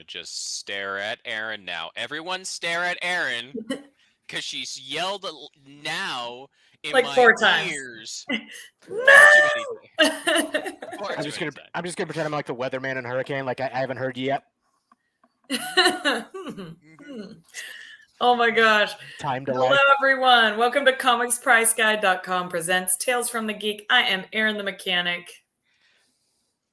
Just stare at Aaron now. Everyone stare at Aaron because she's yelled now in like my 4 times. ears. Far too many. No! Far I'm too just many gonna times. I'm just gonna pretend I'm like the weatherman in Hurricane. Like I haven't heard you yet. Oh my gosh. Time delay. Hello, everyone. Welcome to ComicsPriceGuide.com presents Tales from the Geek. I am Aaron the Mechanic.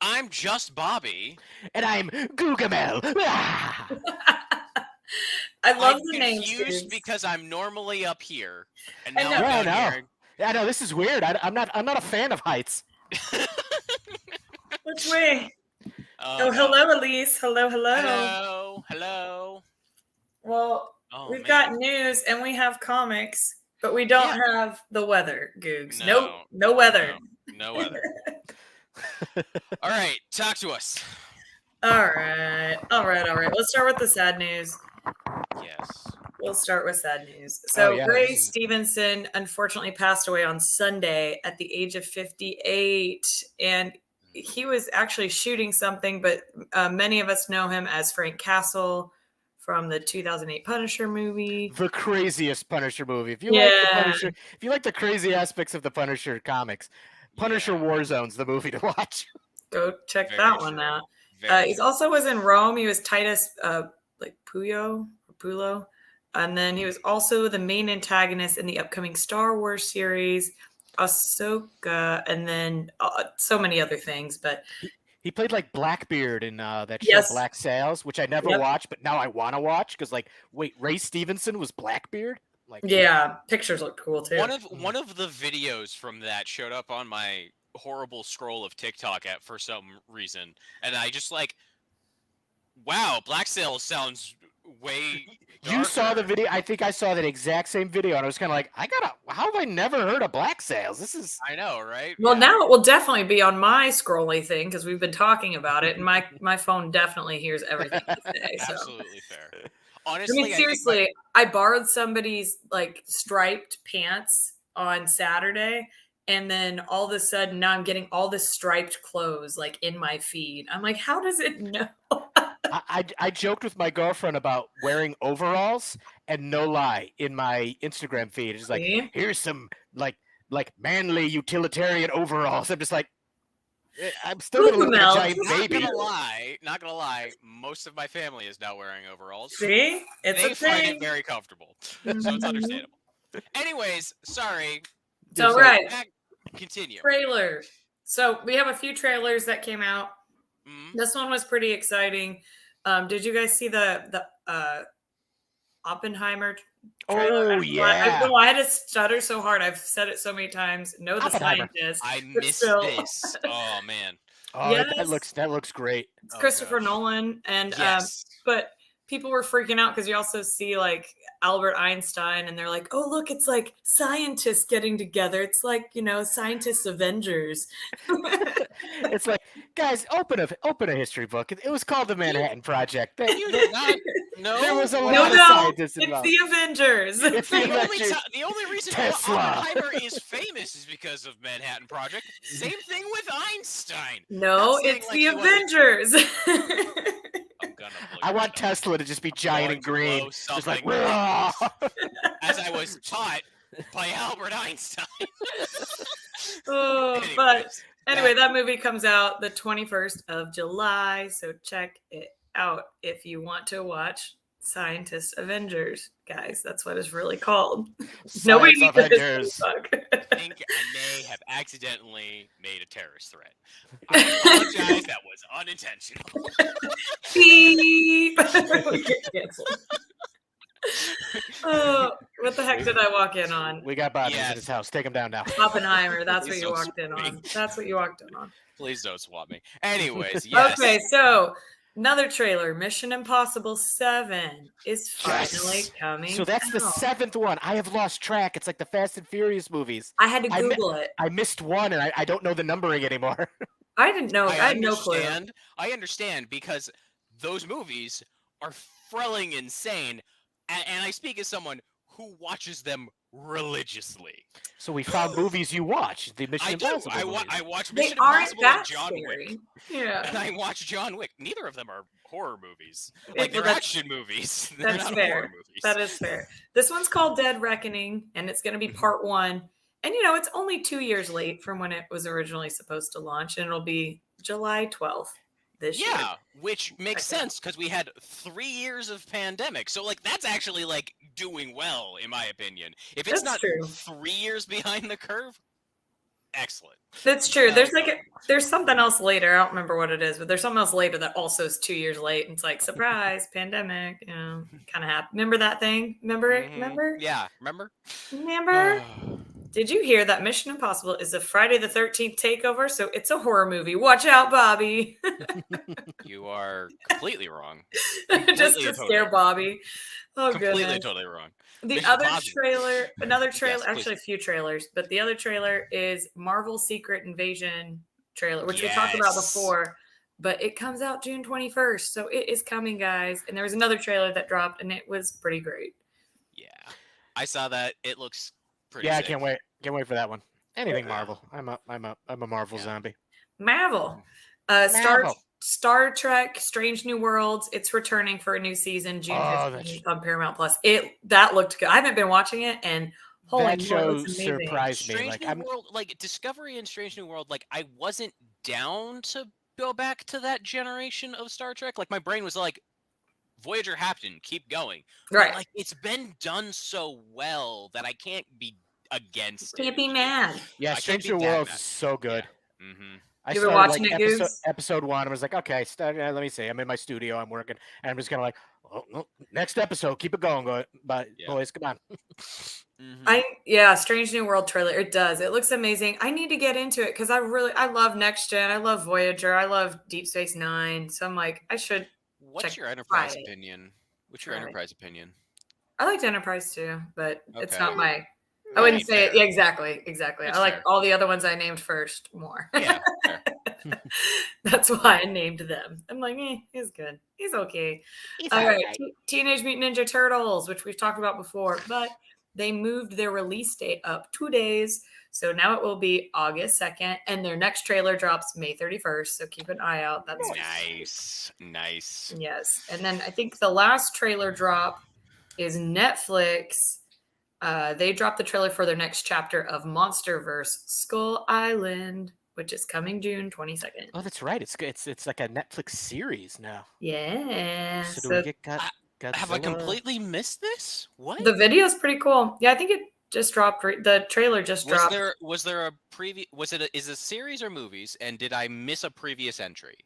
I'm just Bobby. And I'm Googamel. Ah! I love I'm the name confused Scoops. because I'm normally up here, and I now know. I'm Yeah, I down know. here. Yeah, no, this is weird. I'm not a fan of heights. Which way? Oh, no. Hello, Elise. Hello. Hello. Well, Oh, we've man. got news and we have comics, but we don't have the weather, Googs. Nope, no weather. No weather. All right, talk to us. All right. Let's start with the sad news. Yes. We'll start with sad news. So yeah, Ray this is- Stevenson unfortunately passed away on Sunday at the age of 58. And he was actually shooting something, but many of us know him as Frank Castle from the 2008 Punisher movie. The craziest Punisher movie. If you like the Yeah. Punisher, if you like the crazy aspects of the Punisher comics, Punisher Yeah. Warzone's the movie to watch. Go check Very that one true. out. Very He true. also was in Rome. He was Titus Pulo. And then he was also the main antagonist in the upcoming Star Wars series, Ahsoka, and then so many other things. But He played like Blackbeard in that show Yes. Black Sails, which I never Yep. watched, but now I want to watch because, like, wait, Ray Stevenson was Blackbeard? Like, yeah, pictures look cool too. One of the videos from that showed up on my horrible scroll of TikTok for some reason, and I just like, wow, Black Sails sounds way. you saw the darker. video. I think I saw that exact same video, and I was kind of like, how have I never heard of Black Sails? This is. I know, right? Well, Yeah. now it will definitely be on my scrolly thing because we've been talking about it, and my phone definitely hears everything you say. So. Absolutely fair. I Honestly, mean, think seriously, I borrowed somebody's like striped pants on Saturday, and then all of a sudden now I'm getting all this striped clothes like in my feed. I'm like, how does it know? I joked with my girlfriend about wearing overalls, and no lie, in my Instagram feed, it's like, See? here's some like manly utilitarian overalls. I'm just like, I'm still gonna look like a Googamel. giant Not baby. gonna lie, most of my family is now wearing overalls. See, it's They a find thing. it very comfortable, so Mhm. it's understandable. Anyways, sorry. So right, Continue. trailer. So we have a few trailers that came out. Mhm. This one was pretty exciting. Did you guys see the Oppenheimer trailer? Oh yeah. I had to stutter so hard. I've said it so many times. No, the Oppenheimer. scientist. I but missed still. this. Oh man. Oh, Yes. that looks great. It's Oh, Christopher gosh. Nolan, and Yes. but people were freaking out because you also see like Albert Einstein, and they're like, "Oh, look, it's like scientists getting together. It's like scientists Avengers." It's like, guys, open a history book. It was called the Manhattan Project. You did not. No. There was a what? lot of scientists it's involved. the Avengers. It's the Avengers. The only reason Tesla. Oppenheimer is famous is because of Manhattan Project. Same thing with Einstein. No, Not saying it's like the he wasn't- Avengers. I'm gonna blow I your want mind up. Tesla to just be giant and green. Blow Just like, something "Rah!" as I was taught by Albert Einstein. Oh, Anyways, but anyway, that movie comes out the 21st of July, so check it out if you want to watch Scientist Avengers, guys. That's what it's really called. Nobody Science needs this Avengers. I think I may have accidentally made a terrorist threat. I apologize. That was unintentional. Beep. We get canceled. Oh, what the heck did I walk in on? We got Bobby Yes. in his house. Take him down now. Oppenheimer. That's what Please you don't walked in swap me. on. That's what you walked in on. Please don't swap me. Anyways, yes. Okay, so another trailer, Mission Impossible 7 is finally Yes. coming. So that's the out. 7th one. I have lost track. It's like the Fast and Furious movies. I had to I mi- Google it. I missed one, and I don't know the numbering anymore. I didn't know. I had no clue. I understand because those movies are frelling insane, and I speak as someone who watches them religiously. So we found movies you watch. The Mission I do. Impossible movies. I watch They Mission aren't Impossible that and John scary. Wick, Yeah. and I watch John Wick. Neither of them are horror movies. Well, Like they're that's- action movies. They're That's not fair. horror movies. That is fair. This one's called Dead Reckoning, and it's going to be part 1. And it's only 2 years late from when it was originally supposed to launch, and it'll be July 12th this year. Yeah, which makes Okay. sense because we had 3 years of pandemic. So like that's actually like doing well in my opinion. If it's That's not true. 3 years behind the curve, excellent. That's true. Well There's done. there's something else later. I don't remember what it is, but there's something else later that also is 2 years late. And it's like surprise, pandemic. Kind of happy. Remember that thing? Remember it? Mhm. Remember? Yeah, remember? Remember? Did you hear that Mission Impossible is a Friday the 13th takeover? So it's a horror movie. Watch out, Bobby. You are completely wrong. Just Completely to and totally scare wrong. Bobby. Oh, Completely goodness. and totally wrong. The Mission other Impossible. trailer, another trailer, Yes, please. actually a few trailers, but the other trailer is Marvel Secret Invasion trailer, which we talked about Yes. before, but it comes out June 21st. So it is coming, guys. And there was another trailer that dropped and it was pretty great. Yeah. I saw that. It looks pretty Yeah, I sick. can't wait. Can't wait for that one. Anything Yeah. Marvel. I'm a Marvel Yeah. zombie. Marvel. Marvel. Star Trek Strange New Worlds. It's returning for a new season June Oh, 15th on Paramount Plus. That looked good. I haven't been watching it and holy That moly, show it looks amazing. surprised me. Strange Like New I'm World, like Discovery and Strange New World, like I wasn't down to go back to that generation of Star Trek. Like my brain was like, Voyager happened, keep going. But, Right. like it's been done so well that I can't be against Can't it. be mad. yeah, I can't Strange be New that World mad. is so good. Mm-hmm. I You been started watching like it, Goose? episode 1. I was like, okay, let me see. I'm in my studio. I'm working, and I'm just kind of like, oh, no, next episode, keep it going, but Yeah. boys, come on. Mm-hmm. Strange New World trailer. It does. It looks amazing. I need to get into it because I love Next Gen. I love Voyager. I love Deep Space Nine. So I'm like, I should. What's check your Enterprise Friday. opinion? What's your Friday. Enterprise opinion? I liked Enterprise too, but it's Okay. not my. I wouldn't Right, say it. fair. Yeah, exactly. It's I like fair. all the other ones I named first more. Yeah. Fair. That's why I named them. I'm like, he's good. He's okay. All right. Teenage Mutant Ninja Turtles, which we've talked about before, but they moved their release date up 2 days. So now it will be August 2nd, and their next trailer drops May 31st. So keep an eye out. That's Nice. Yes. And then I think the last trailer drop is Netflix. They dropped the trailer for their next chapter of MonsterVerse Skull Island, which is coming June 22nd. Oh, that's right. It's like a Netflix series now. Yeah. So do we get Godzilla? Have I completely missed this? What? The video's pretty cool. Yeah, I think it just dropped. The trailer just dropped. Was there a previous? Is it a series or movies? And did I miss a previous entry?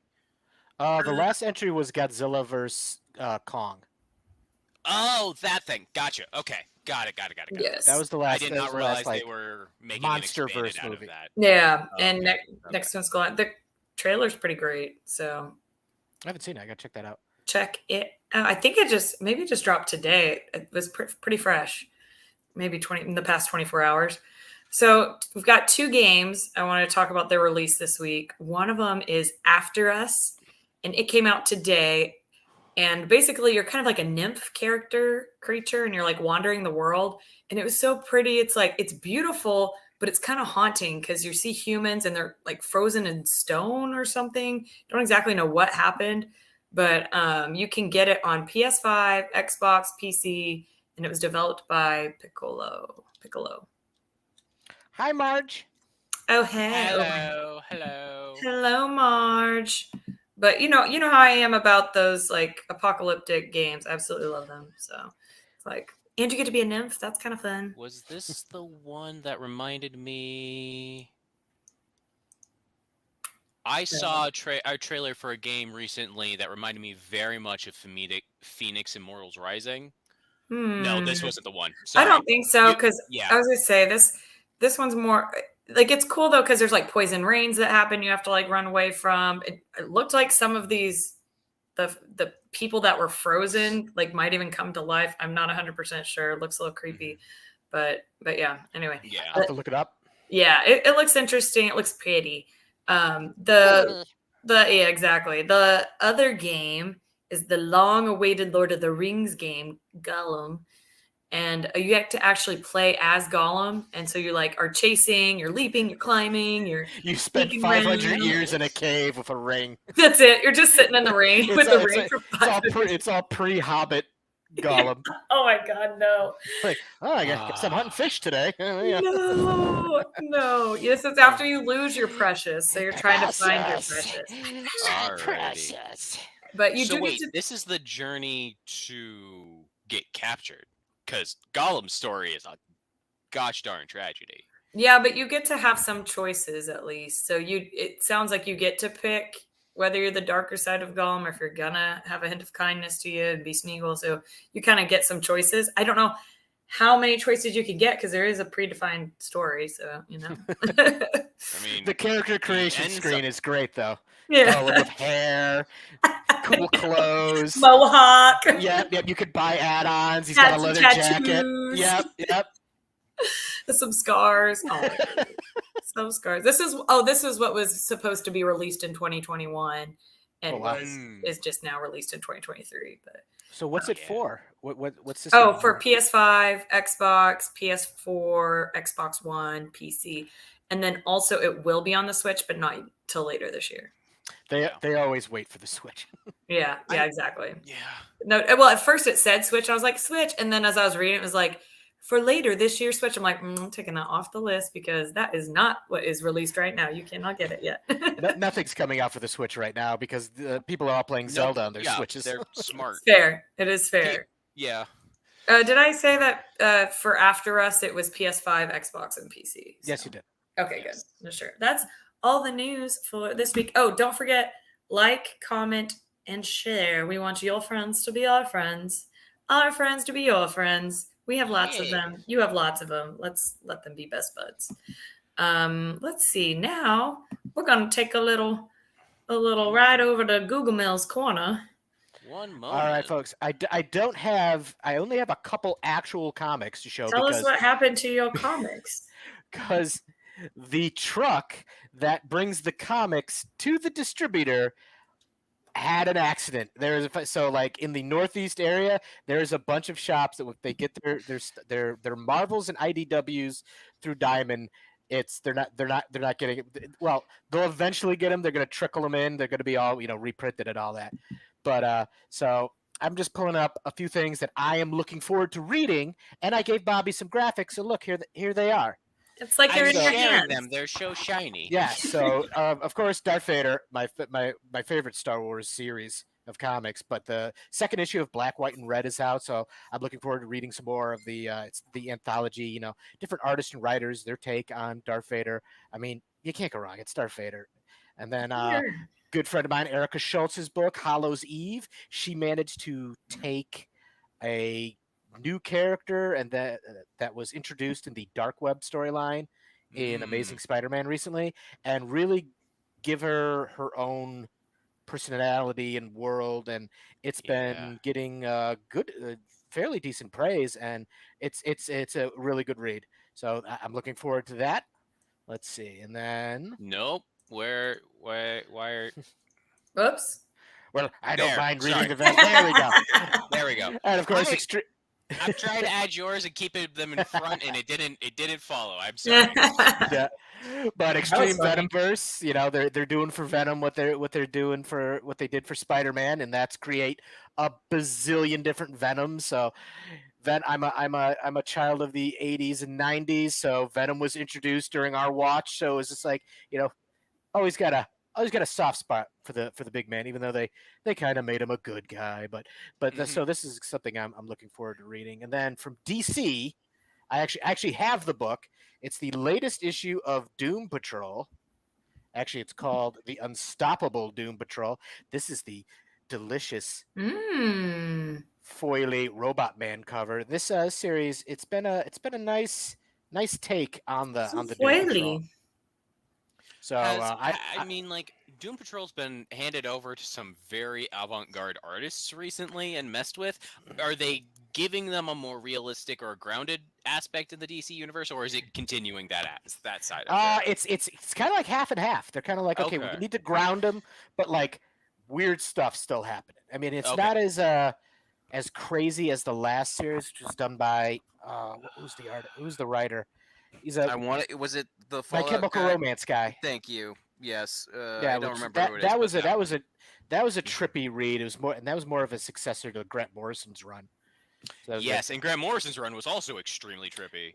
The last entry was Godzilla vs. Kong. Oh, that thing. Gotcha. Okay, got it. Yes. That was the I last. did that not was the realize last, like, they were making an MonsterVerse expanded out movie. of that. Yeah, Oh, and okay. next one's going. The trailer's pretty great. So I haven't seen it. I gotta check that out. check it out. I think it just dropped today. It was pretty fresh. Maybe in the past 24 hours. So we've got 2 games I want to talk about their release this week. One of them is After Us, and it came out today. And basically, you're kind of like a nymph creature, and you're like wandering the world. And it was so pretty. It's like, it's beautiful, but it's kind of haunting because you see humans and they're like frozen in stone or something. Don't exactly know what happened, but you can get it on PS5, Xbox, PC, and it was developed by Piccolo. Hi, Marge. Oh, hey. Hello, Marge. But you know how I am about those like apocalyptic games. I absolutely love them. So it's like, and you get to be a nymph. That's kind of fun. Was this the one that reminded me? I saw a trailer for a game recently that reminded me very much of Phoenix Immortals Rising. No, this wasn't the one. Sorry. I don't think so, because Yeah. I was gonna say this one's more like, it's cool though because there's like poison rains that happen you have to like run away from. It looked like some of these the people that were frozen like might even come to life. I'm not 100% sure. It looks a little creepy, but yeah. Anyway, Yeah. I'll have to look it up. yeah, it looks interesting. It looks pretty. Yeah, exactly. The other game is the long-awaited Lord of the Rings game, Gollum. and you get to actually play as Gollum. And so you like are chasing, you're leaping, you're climbing, you're You spent sneaking 500 around. years in a cave with a ring. That's it. You're just sitting in the rain with the ring for It's all pre-Hobbit Gollum. Oh my God, no. Like, oh, I guess I'm hunting fish today. Yeah. No. Yes, it's after you lose your precious, so you're trying to find your precious. Alrighty. But you So do wait, get to. this is the journey to get captured, because Gollum's story is a gosh darn tragedy. Yeah, but you get to have some choices at least. So it sounds like you get to pick whether you're the darker side of Gollum or if you're gonna have a hint of kindness to you and be Smeagol. So you kind of get some choices. I don't know how many choices you can get because there is a predefined story. So I mean, the character creation ends screen up- is great though. yeah, Gollum with hair, cool clothes. mohawk. Yep. You could buy add-ons. He's got a leather jacket. Tattoos. Yep. Some scars. Oh, some scars. This is what was supposed to be released in 2021 and Oh, wow. is just now released in 2023. But So what's it yeah. for? What's this? oh, for PS5, Xbox, PS4, Xbox One, PC, and then also it will be on the Switch, but not till later this year. They always wait for the Switch. Yeah, exactly. Yeah. No, well, at first it said Switch. I was like Switch, and then as I was reading, it was like for later this year Switch. I'm like, I'm taking that off the list because that is not what is released right now. You cannot get it yet. Nothing's coming out for the Switch right now because people are all playing Zelda on their Switches. They're smart. Fair. It is fair. Yeah. Did I say that for After Us it was PS5, Xbox, and PC? Yes, you did. Okay, Yes. good. No, sure. That's all the news for this week. Oh, don't forget, like, comment, and share. We want your friends to be our friends to be your friends. We have lots of them. You have lots of them. Let's let them be best buds. Let's see. Now we're gonna take a little ride over to Google Mills Corner. One moment. All right, folks. I only have a couple actual comics to show. Tell us what happened to your comics. Because the truck that brings the comics to the distributor had an accident. So like in the Northeast area, there's a bunch of shops that if they get their Marvels and IDWs through Diamond, they're not getting it. Well, they'll eventually get them. They're going to trickle them in. They're going to be all reprinted and all that. But so I'm just pulling up a few things that I am looking forward to reading, and I gave Bobby some graphics. So look here they are. It's like they're I'm in your sharing hands. them. They're so shiny. Yeah, so of course Darth Vader, my favorite Star Wars series of comics, but the second issue of Black, White, and Red is out, so I'm looking forward to reading some more of the anthology, different artists and writers, their take on Darth Vader. I mean, you can't go wrong. It's Darth Vader. And then good friend of mine, Erica Schultz's book, Hollow's Eve, she managed to take a new character and that was introduced in the Dark Web storyline in Amazing Spider-Man recently and really give her own personality and world, and it's been getting good fairly decent praise, and it's a really good read, so I'm looking forward to that. Let's see. And then Nope. Why are... Whoops. Well, I don't mind reading Sorry. the event. There we go. There we go. And of course, I'm trying to add yours and keep them in front, and it didn't follow. I'm sorry. yeah, but Extreme funny. Venomverse, they're doing for Venom what they're doing for what they did for Spider-Man, and that's create a bazillion different Venoms. So, I'm a child of the 80s and 90s, so Venom was introduced during our watch. So it's just like always got a soft spot for the big man, even though they kind of made him a good guy. So this is something I'm looking forward to reading. And then from DC, I actually have the book. It's the latest issue of Doom Patrol. Actually, it's called The Unstoppable Doom Patrol. This is the delicious foily Robot Man cover. This series, it's been a nice take on the Doom Patrol. So I mean, like, Doom Patrol's been handed over to some very avant-garde artists recently and messed with. Are they giving them a more realistic or grounded aspect in the DC universe, or is it continuing that side of it? It's kind of like half and half. They're kind of like, okay, we need to ground them, but like weird stuff still happening. I mean, it's not as as crazy as the last series, which was done by who's the writer? He's a I want it. Was it the My Fallout Chemical guy? Romance guy. Thank you. Yes. Yeah, I don't which remember who it is, but that one. that was a Mhm. trippy read. It was more, and that was more of a successor to Grant Morrison's run. So that was like, Yes, and Grant Morrison's run was also extremely trippy.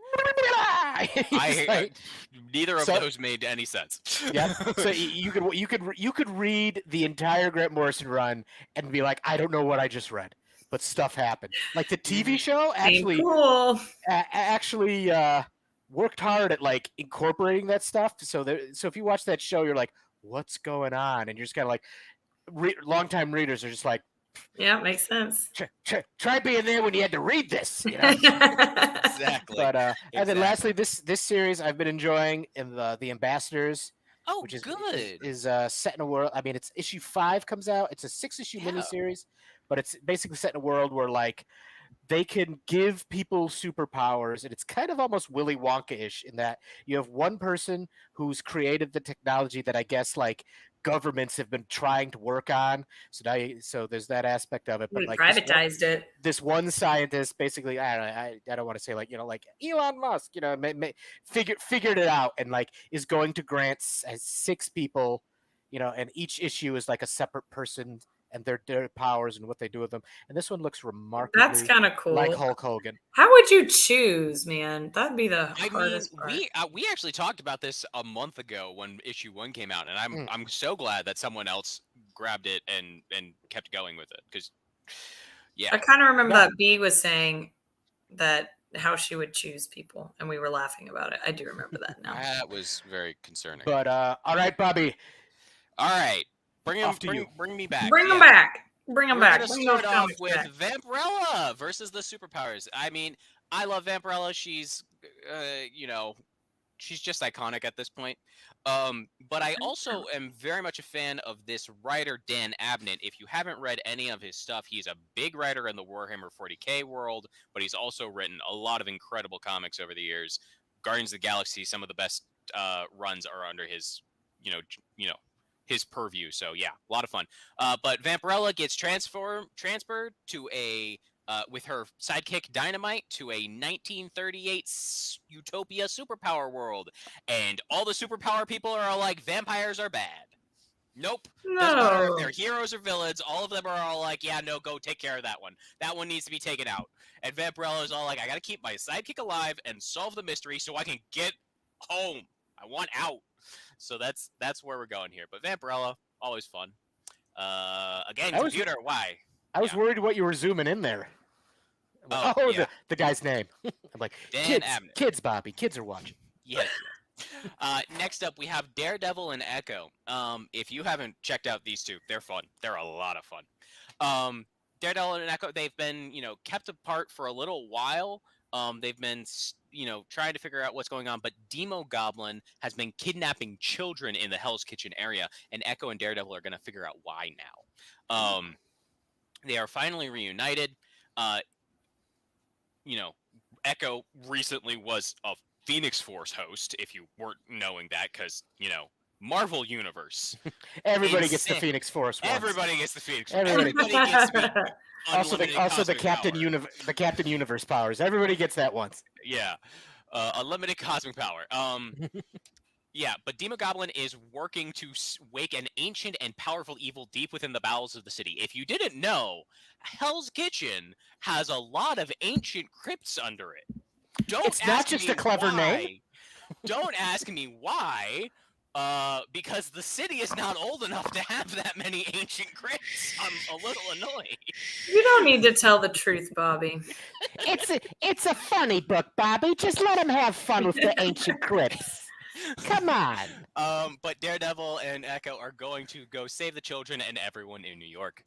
He's like, Neither of so those made any sense. yep. So you could read the entire Grant Morrison run and be like, I don't know what I just read, but stuff happened. Like the TV Mhm. show Ain't actually cool. actually worked hard at like incorporating that stuff. So if you watch that show, you're like, what's going on? And you're just kind of like, longtime readers are just like, Yeah, makes sense. try being there when you had to read this, you know. Exactly. But and then lastly, Exactly. this series I've been enjoying in the Ambassadors, Oh, which is good. set in a world. I mean, it's issue 5 comes out. It's a 6 issue Yeah. miniseries, but it's basically set in a world where like they can give people superpowers, and it's kind of almost Willy Wonka-ish in that you have one person who's created the technology that I guess like governments have been trying to work on. So there's that aspect of it. But We like privatized it. this one scientist basically, I don't want to say like, like Elon Musk, figured it out, and like is going to grant 6 people, and each issue is like a separate person and their powers and what they do with them. And this one looks That's remarkably kind of like cool. Hulk Hogan. How would you choose, man? That'd be the I mean, hardest part. we actually talked about this a month ago when issue 1 came out, and Mm. I'm so glad that someone else grabbed it and kept going with it because yeah. I kind of remember No. that B was saying that how she would choose people, and we were laughing about it. I do remember that now. That was very concerning. But all right, Bobby, All right, Off to you. bring me back. Bring them yeah. back. Bring them We're back. gonna Bring those start off comics with back. Vampirella versus the superpowers. I mean, I love Vampirella. She's, she's just iconic at this point. But I also am very much a fan of this writer Dan Abnett. If you haven't read any of his stuff, he's a big writer in the Warhammer 40k world, but he's also written a lot of incredible comics over the years. Guardians of the Galaxy, some of the best runs are under his, his purview. So yeah, a lot of fun. But Vampirella gets transferred to a with her sidekick Dynamite to a 1938 utopia superpower world, and all the superpower people are all like, vampires are bad. Nope. Doesn't matter if No. they're heroes or villains. All of them are all like, yeah, no, go take care of that one. That one needs to be taken out. And Vampirella is all like, I gotta keep my sidekick alive and solve the mystery so I can get home. I want out. So that's where we're going here. But Vampirella, always fun. Again, computer, why? I was worried what you were zooming in there. Oh, yeah. the guy's name. I'm like, Dan Abnett. kids, Bobby, kids are watching. Yes. Next up, we have Daredevil and Echo. If you haven't checked out these two, they're fun. They're a lot of fun. Daredevil and Echo, they've been, kept apart for a little while. They've been, trying to figure out what's going on, but Demo Goblin has been kidnapping children in the Hell's Kitchen area, and Echo and Daredevil are going to figure out why now. They are finally reunited. Echo recently was a Phoenix Force host, if you weren't knowing that, because, Marvel Universe. Everybody gets the Phoenix Force once. Everybody gets the Phoenix Force. Everybody gets also the Captain Universe powers. Everybody gets that once. Yeah. Unlimited cosmic power. Yeah, but Demo Goblin is working to wake an ancient and powerful evil deep within the bowels of the city. If you didn't know, Hell's Kitchen has a lot of ancient crypts under it. It's not just a clever name. Don't ask me why. Because the city is not old enough to have that many ancient crypts. I'm a little annoyed. You don't need to tell the truth, Bobby. It's a funny book, Bobby. Just let him have fun with the ancient crypts. Come on. But Daredevil and Echo are going to go save the children and everyone in New York.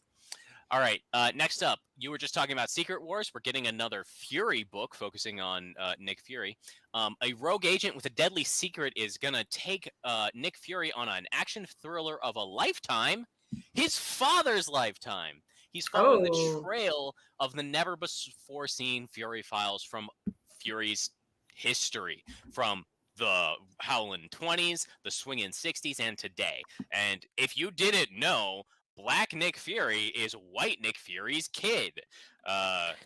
All right. Next up, you were just talking about Secret Wars. We're getting another Fury book focusing on Nick Fury. A rogue agent with a deadly secret is going to take Nick Fury on an action thriller of a lifetime, his father's lifetime. He's following the trail of the never-before-seen Fury files from Fury's history, from the Howlin' 20s, the Swingin' 60s, and today. And if you didn't know, Black Nick Fury is White Nick Fury's kid.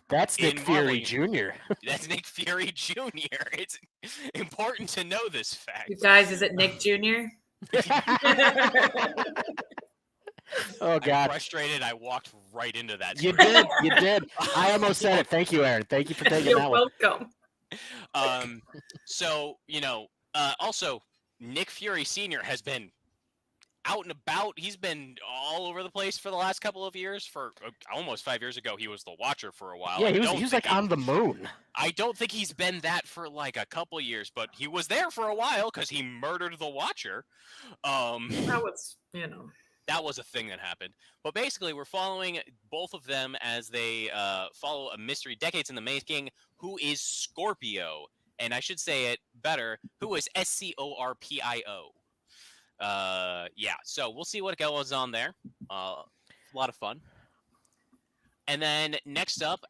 That's Nick in Fury Marvel, Jr. That's Nick Fury Jr. It's important to know this You fact. guys, is it Nick Jr.? Oh I'm God, frustrated. I walked right into that. you screen. did, you did. I almost said it. Thank you, Aaron. Thank you for taking You're that one. welcome. So also Nick Fury Sr. has been out and about. He's been all over the place for the last couple of years. For almost 5 years ago, he was the Watcher for a while. Yeah, I he don't was think like on the moon. I don't think he's been that for like a couple years, but he was there for a while because he murdered the Watcher. That was, That was a thing that happened. But basically, we're following both of them as they follow a mystery decades in the making. Who is Scorpio? And I should say it better. Who is Scorpio? Yeah. So we'll see what goes on there. A lot of fun. And then next up,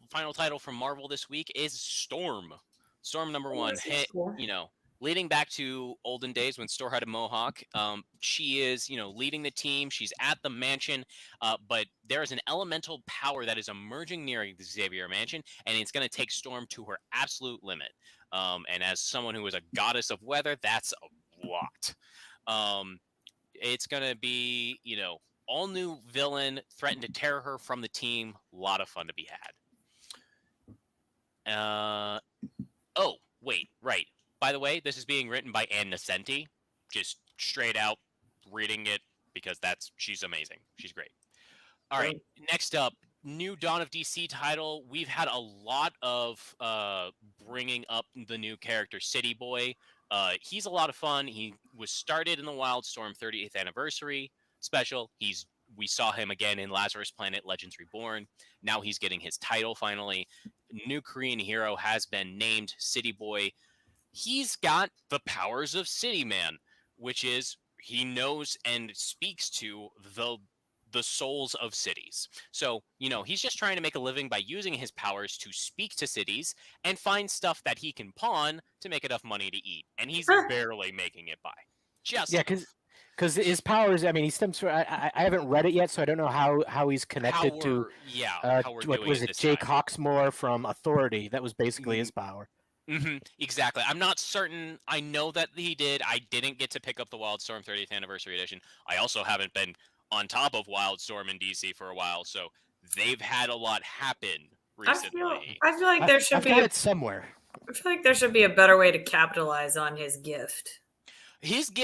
final title from Marvel this week is Storm. Storm number one. this is cool. Leading back to olden days when Storm had a mohawk. She is, leading the team. She's at the mansion, but there is an elemental power that is emerging near the Xavier Mansion, and it's going to take Storm to her absolute limit. And as someone who is a goddess of weather, that's a lot. It's going to be, all new villain threatened to tear her from the team. A lot of fun to be had. Oh, wait, right. By the way, this is being written by Ann Nesenti. Just straight out reading it because she's amazing. She's great. All right, next up, new Dawn of DC title. We've had a lot of bringing up the new character City Boy. He's a lot of fun. He was started in the Wildstorm 30th anniversary special. We saw him again in Lazarus Planet Legends Reborn. Now he's getting his title finally. New Korean hero has been named City Boy. He's got the powers of City Man, which is he knows and speaks to the souls of cities. So, he's just trying to make a living by using his powers to speak to cities and find stuff that he can pawn to make enough money to eat. And he's barely making it by. Yeah, because his powers. I mean, he stems from. I haven't read it yet, so I don't know how he's connected to. How we're what doing was it it? this Jake time. Hawksmoor from Authority. That was basically his power. Mm-hmm, exactly. I'm not certain. I know that he did. I didn't get to pick up the Wildstorm 30th Anniversary Edition. I also haven't been on top of Wildstorm in DC for a while, so they've had a lot happen recently. I feel like there should I've be got it somewhere. I feel like there should be a better way to capitalize on his gift.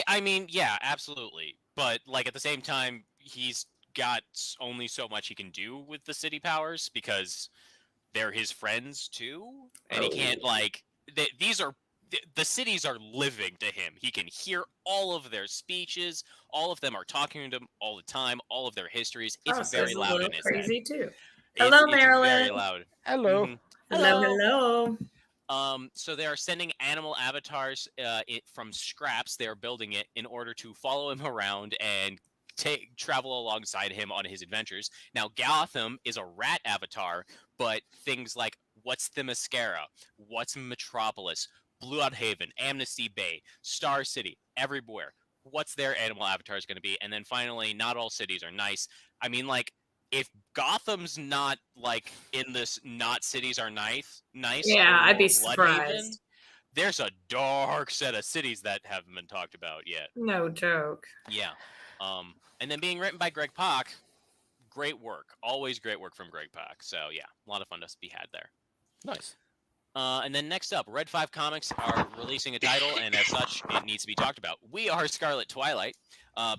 I mean, yeah, absolutely. But like at the same time, he's got only so much he can do with the city powers because they're his friends too, and he can't the cities are living to him. He can hear all of their speeches. All of them are talking to him all the time. All of their histories. It's very loud in his crazy head. too. Hello, Hello, Marilyn. It's very loud. Hello. Mm-hmm. Hello. So they are sending animal avatars from scraps. They are building it in order to follow him around and travel alongside him on his adventures. Now, Gotham is a rat avatar, but things like what's the Mascara, what's Metropolis, Blue Out Haven, Amnesty Bay, Star City, everywhere. What's their animal avatars going to be? And then finally, not all cities are nice. I mean, like, if Gotham's not like in this, not cities are nice. Yeah, I'd be Bloodhaven, surprised. there's a dark set of cities that haven't been talked about yet. No joke. Yeah. And then being written by Greg Pak, great work. Always great work from Greg Pak. So yeah, a lot of fun to be had there. Nice. And then next up, Red 5 Comics are releasing a title, and as such, it needs to be talked about. We Are Scarlet Twilight,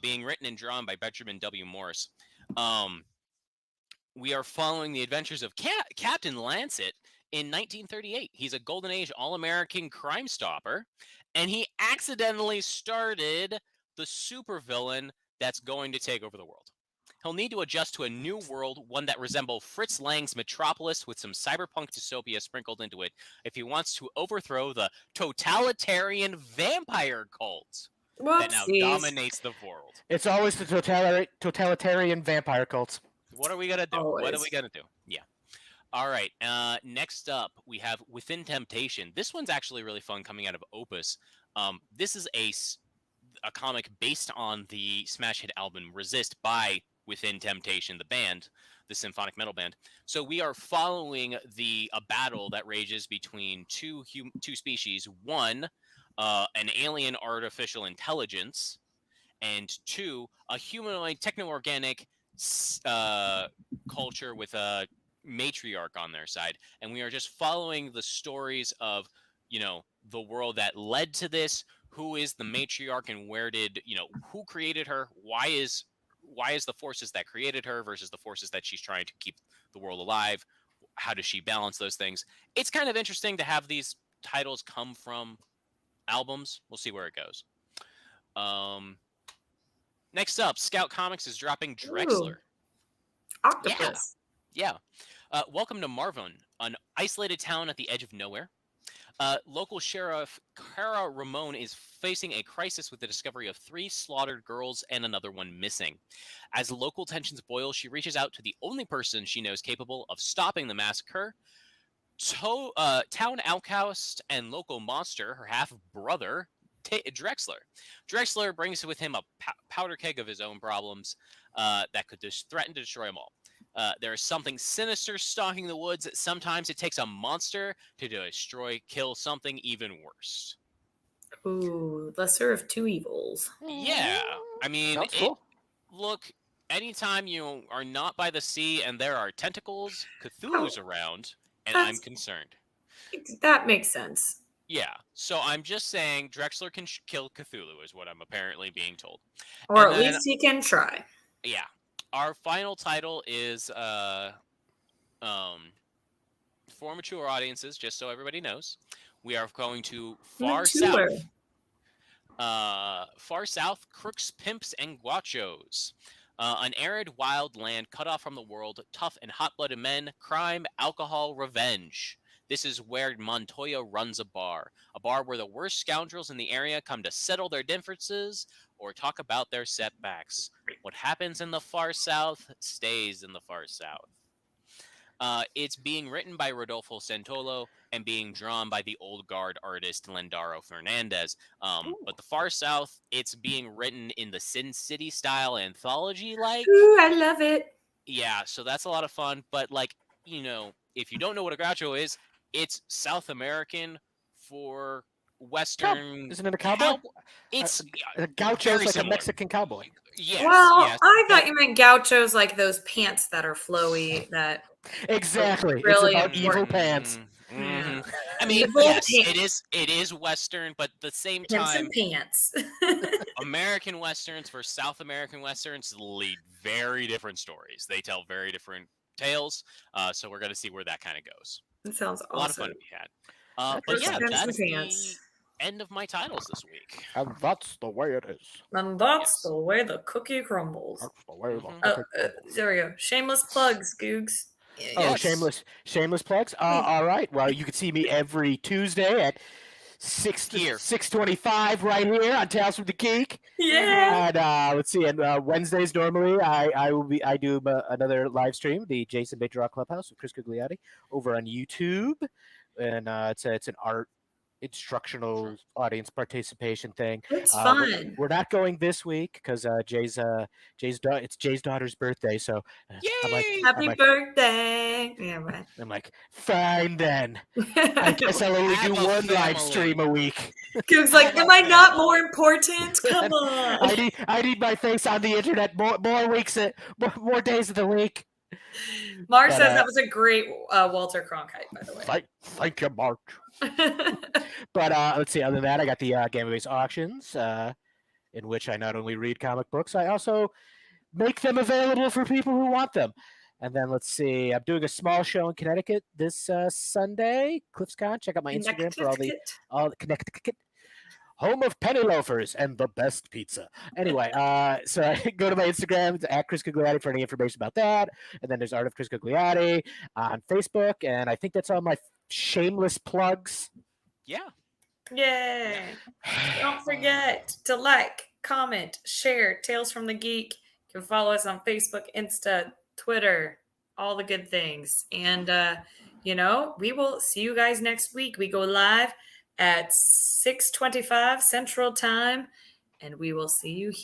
being written and drawn by Benjamin W. Morris. We are following the adventures of Captain Lancet in 1938. He's a Golden Age All-American crime stopper, and he accidentally started the supervillain that's going to take over the world. He'll need to adjust to a new world, one that resembles Fritz Lang's Metropolis with some cyberpunk dystopia sprinkled into it, if he wants to overthrow the totalitarian vampire cult that now dominates the world. It's always the totalitarian vampire cults. What are we going to do? Always. What are we going to do? Yeah. All right. Next up, we have Within Temptation. This one's actually really fun, coming out of Opus. This is a comic based on the smash hit album Resist by Within Temptation, the band. the symphonic metal band. So we are following a battle that rages between two species. One, an alien artificial intelligence, and two, a humanoid techno-organic culture with a matriarch on their side. And we are just following the stories of, the world that led to this. Who is the matriarch, and where did, who created her? Why is the forces that created her versus the forces that she's trying to keep the world alive? How does she balance those things? It's kind of interesting to have these titles come from albums. We'll see where it goes. Next up, Scout Comics is dropping Drexler. Octopus. Yeah. Welcome to Marvin, an isolated town at the edge of nowhere. Local sheriff Cara Ramon is facing a crisis with the discovery of 3 slaughtered girls and another one missing. As local tensions boil, she reaches out to the only person she knows capable of stopping the massacre, town outcast and local monster, her half-brother, Drexler. Drexler brings with him a powder keg of his own problems that could threaten to destroy them all. There is something sinister stalking the woods. Sometimes it takes a monster to kill something even worse. Ooh, lesser of two evils. Yeah, I mean, Sounds cool. Look, anytime you are not by the sea and there are tentacles, Cthulhu's around, and I'm concerned. That makes sense. Yeah, so I'm just saying Drexler can kill Cthulhu is what I'm apparently being told. Or at least he can try. Yeah. Our final title is for mature audiences, just so everybody knows. We are going to Far South, Crooks, Pimps, and Guachos. An arid, wild land cut off from the world, tough and hot-blooded men, crime, alcohol, revenge. This is where Montoya runs a bar where the worst scoundrels in the area come to settle their differences or talk about their setbacks. What happens in the Far South stays in the Far South. It's being written by Rodolfo Santolo and being drawn by the old guard artist Lendaro Fernandez. But the Far South, it's being written in the Sin City style anthology-like. Ooh, I love it. Yeah, so that's a lot of fun. But, if you don't know what a gaucho is, it's South American for Western. Isn't it a cowboy? It's a gaucho is like similar. a Mexican cowboy. Yes. Well, yes, I thought you meant gauchos like those pants that are flowy. That Exactly. Really it's about evil pants. Mm-hmm. I mean, Evil yes, pants. it is Western, but at the same Pimps time, and pants. American Westerns versus South American Westerns lead very different stories. They tell very different tales. So we're going to see where that kind of goes. That sounds awesome. A lot of fun to be had. But Crooks, yeah, Pimps, and that's Pants. the end of my titles this week. And that's the way it is. And that's Yes. the way the cookie crumbles. That's the way the Mhm. cookie crumbles. There we go. Shameless plugs, Googs. Oh, Yes. shameless plugs. All right. Well, you can see me every Tuesday at 6:25 right here on Tales from the Geek. Yeah. And let's see. And Wednesdays normally I do another live stream, the Jason Baker Rock Clubhouse with Chris Gugliotti over on YouTube, and it's an art instructional audience participation thing. It's fun. We're not going this week because it's Jay's daughter's birthday, so I'm like, Yay! Happy birthday. Yeah, right. I'm like, fine then. I guess I'll only do Have a one live family. stream a week. Goog's like, am I not more important? Come on. I need my face on the internet more weeks, more days of the week. Mark But, says that was a great Walter Cronkite, by the way. Thank you, Mark. But let's see. Other than that, I got the Gamma Base auctions, in which I not only read comic books, I also make them available for people who want them. And then let's see. I'm doing a small show in Connecticut this Sunday, CliffsCon. Check out my Instagram for all the Connecticut. Home of penny loafers and the best pizza. Anyway, so I go to my Instagram at Chris Gugliotti for any information about that. And then there's Art of Chris Gugliotti on Facebook. And I think that's all my shameless plugs. Yeah. Yay. Don't forget to like, comment, share Tales from the Geek. You can follow us on Facebook, Insta, Twitter, all the good things. And, we will see you guys next week. We go live at 6:25 Central Time, and we will see you here.